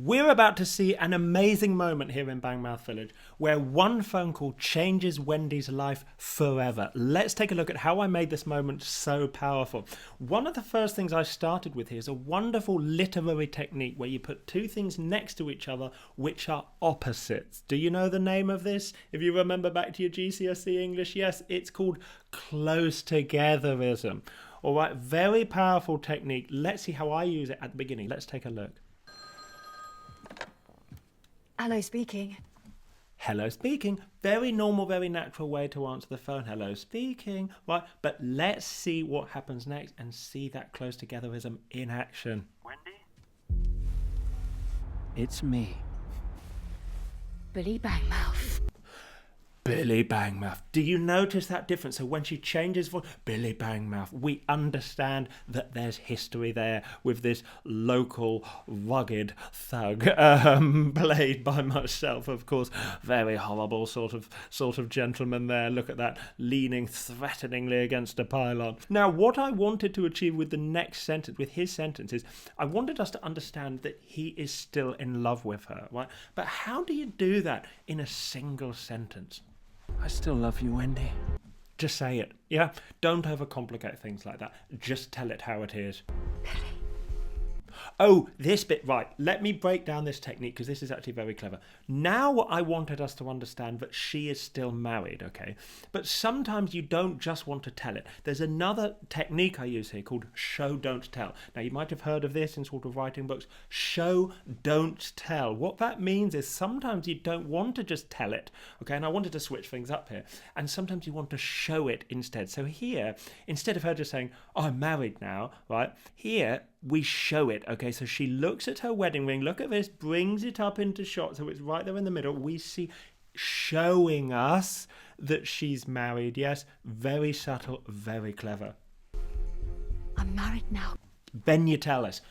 We're about to see an amazing moment here in Bangmouth Village where one phone call changes Wendy's life forever. Let's take a look at how I made this moment so powerful. One of the first things I started with here is a wonderful literary technique where you put two things next to each other which are opposites. Do you know the name of this? If you remember back to your GCSE English, yes, it's called close togetherism. All right, very powerful technique. Let's see how I use it at the beginning. Let's take a look. Hello, speaking. Hello speaking. Very normal, very natural way to answer the phone. Hello speaking. Right, but let's see what happens next and see that close togetherism in action. Wendy? It's me. Billy Bangmouth. Billy Bangmouth. Do you notice that difference? So when she changes voice, Billy Bangmouth, we understand that there's history there with this local rugged thug, played by myself, of course. Very horrible sort of gentleman there. Look at that, leaning threateningly against a pylon. Now, what I wanted to achieve with the next sentence, with his sentence, is I wanted us to understand that he is still in love with her, right? But how do you do that in a single sentence? I still love you, Wendy. Just say it, yeah? Don't overcomplicate things like that. Just tell it how it is. Oh, this bit, right. Let me break down this technique because this is actually very clever. Now I wanted us to understand that she is still married, okay? But sometimes you don't just want to tell it. There's another technique I use here called show, don't tell. Now you might have heard of this in sort of writing books. Show, don't tell. What that means is sometimes you don't want to just tell it, okay? And I wanted to switch things up here. And sometimes you want to show it instead. So here, instead of her just saying, oh, I'm married now, right? Here, we show it, okay? So she looks at her wedding ring, look at this, brings it up into shot, so it's right there in the middle. We see showing us that she's married. Yes, very subtle, very clever. I'm married now. Then you tell us.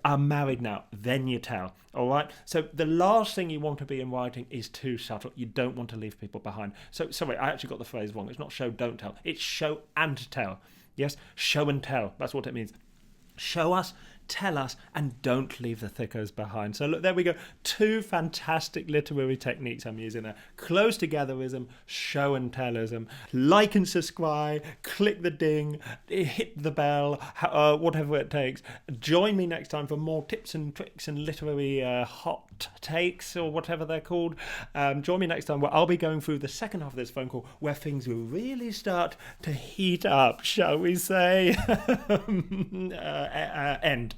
I'm married now, then you tell. All right? So the last thing you want to be in writing is too subtle. You don't want to leave people behind. So, sorry, I actually got the phrase wrong. It's not show, don't tell. It's show and tell. Yes, show and tell. That's what it means. Show us, tell us, and don't leave the thickos behind. So look, there we go. Two fantastic literary techniques I'm using there. Close togetherism, show and tellism. Like and subscribe, click the ding, hit the bell, whatever it takes. Join me next time for more tips and tricks and literary hot takes or whatever they're called. Join me next time where I'll be going through the second half of this phone call where things will really start to heat up, shall we say? End.